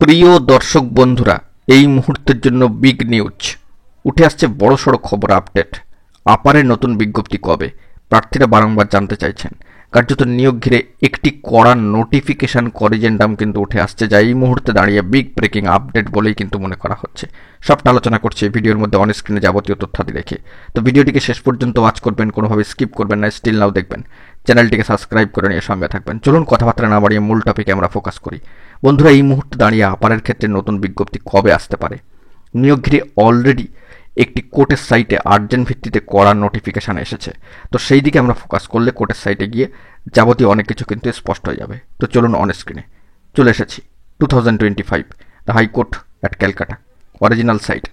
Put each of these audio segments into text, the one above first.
প্রিয় দর্শক বন্ধুরা, এই মুহূর্তের জন্য বিগ নিউজ উঠে আসছে। বড়সড় খবর আপডেট। আপারের নতুন বিজ্ঞপ্তি কবে? প্রার্থীরা বারংবার জানতে চাইছেন। কার্যত নিয়োগ ঘিরে একটি কড়া নোটিফিকেশন করিজেন্ডাম কিন্তু উঠে আসছে, যা এই মুহূর্তে দাঁড়িয়ে বিগ ব্রেকিং আপডেট বলেই কিন্তু মনে করা হচ্ছে। সবটা আলোচনা করছি ভিডিওর মধ্যে অন স্ক্রিনে যাবতীয় তথ্যাদি রেখে। তো ভিডিওটিকে শেষ পর্যন্ত ওয়াচ করবেন, কোনোভাবে স্কিপ করবেন না, স্টিল নাও দেখবেন। চ্যানেলটিকে সাবস্ক্রাইব করে নিয়ে সঙ্গে থাকবেন। চলুন কথাবার্তা না বাড়িয়ে মূল টপিকে আমরা ফোকাস করি। বন্ধুরা, এই মুহূর্তে দাঁড়িয়ে আপারের ক্ষেত্রে নতুন বিজ্ঞপ্তি কবে আসতে পারে? নিয়োগ ঘিরে অলরেডি একটি কোর্টের সাইটে আর্জেন্ট ভিত্তিতে কড়া নোটিফিকেশান এসেছে। তো সেই দিকে আমরা ফোকাস করলে কোর্টের সাইটে গিয়ে যাবতীয় অনেক কিছু কিন্তু স্পষ্ট হয়ে যাবে। তো চলুন অন স্ক্রিনে চলে এসেছি। 2025 the high court at Calcutta original side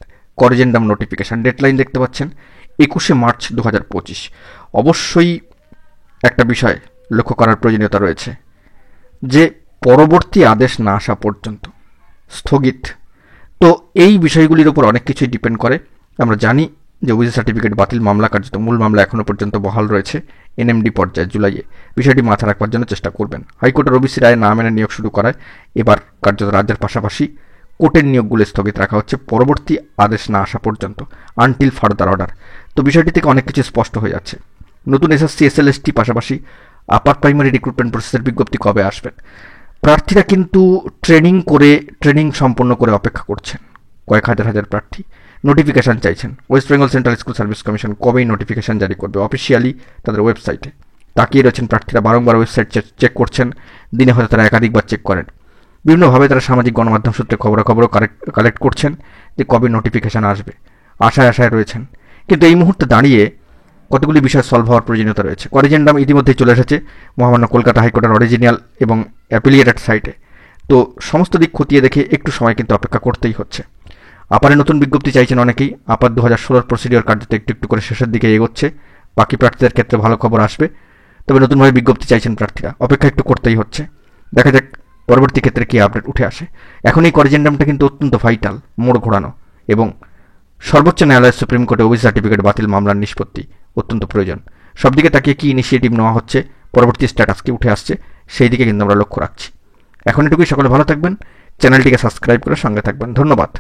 corrigendum notification. Deadline দেখতে পাচ্ছেন 21শে মার্চ 2025। অবশ্যই একটা বিষয় লক্ষ্য করার প্রয়োজনীয়তা রয়েছে যে পরবর্তী আদেশ না আসা পর্যন্ত স্থগিত। তো এই বিষয়গুলির উপর অনেক কিছুই ডিপেন্ড করে। আমরা জানি যে ওবিসি সার্টিফিকেট বাতিল মামলা কার্যত মূল মামলা এখনও পর্যন্ত বহাল রয়েছে এনএমডি পর্যায়ে। জুলাইয়ে বিষয়টি মাথা রাখবার জন্য চেষ্টা করবেন। হাইকোর্টের ওবিসি রায় না মেনে নিয়োগ শুরু করায় এবার কার্যত রাজ্যের পাশাপাশি কোর্টের নিয়োগগুলো স্থগিত রাখা হচ্ছে পরবর্তী আদেশ না আসা পর্যন্ত, আনটিল ফার্দার অর্ডার। তো বিষয়টি থেকে অনেক কিছু স্পষ্ট হয়ে যাচ্ছে। নতুন এসএসসি এসএলএসটি পাশাপাশি আপার প্রাইমারি রিক্রুটমেন্ট প্রসেসের বিজ্ঞপ্তি কবে আসবেন? প্রার্থীরা কিন্তু ট্রেনিং সম্পন্ন করে অপেক্ষা করছেন। কয়েক হাজার প্রার্থী নোটিফিকেশান চাইছেন। West Bengal central school service commission কবেই নোটিফিকেশান জারি করবে অফিসিয়ালি তাদের ওয়েবসাইটে। তাকিয়ে রয়েছেন প্রার্থীরা, বারংবার ওয়েবসাইট চেক করছেন। দিনে হয়তো তারা একাধিকবার চেক করেন। বিভিন্নভাবে তারা সামাজিক গণমাধ্যম সূত্রে খবরাখবরও কালেক্ট করছেন যে কবে নোটিফিকেশান আসবে। আশায় রয়েছেন। কিন্তু এই মুহূর্তে দাঁড়িয়ে কতগুলি বিষয় সলভ হওয়ার প্রয়োজনীয়তা রয়েছে। করিজেন্ডাম ইতিমধ্যেই চলে এসেছে মহামান্য কলকাতা হাইকোর্টের অরিজিনাল এবং অ্যাপিলিয়েটেড সাইটে। তো সমস্ত দিক খতিয়ে দেখে একটু সময় কিন্তু অপেক্ষা করতেই হচ্ছে। আপারে নতুন বিজ্ঞপ্তি চাইছেন অনেকেই। আপার 2016 প্রসিডিওর কার্যত একটু করে শেষের দিকে এগোচ্ছে। বাকি প্রার্থীদের ক্ষেত্রে ভালো খবর আসবে। তবে নতুনভাবে বিজ্ঞপ্তি চাইছেন প্রার্থীরা, অপেক্ষা একটু করতেই হচ্ছে। দেখা যাক পরবর্তী ক্ষেত্রে কী আপডেট উঠে আসে। এখন এই করিজেন্ডামটা কিন্তু অত্যন্ত ভাইটাল, মোড় ঘোরানো, এবং সর্বোচ্চ ন্যায়ালয়ের সুপ্রিম কোর্টে ওবিসি সার্টিফিকেট বাতিল মামলার নিষ্পত্তি অত্যন্ত প্রয়োজন। সব দিকে তাকিয়ে কী ইনিশিয়েটিভ নেওয়া হচ্ছে, পরবর্তী স্ট্যাটাস কি উঠে আসছে, সেই দিকে কিন্তু আমরা লক্ষ্য রাখছি। এখন এটুকুই। সকলে ভালো থাকবেন, চ্যানেলটিকে সাবস্ক্রাইব করে সঙ্গে থাকবেন। ধন্যবাদ।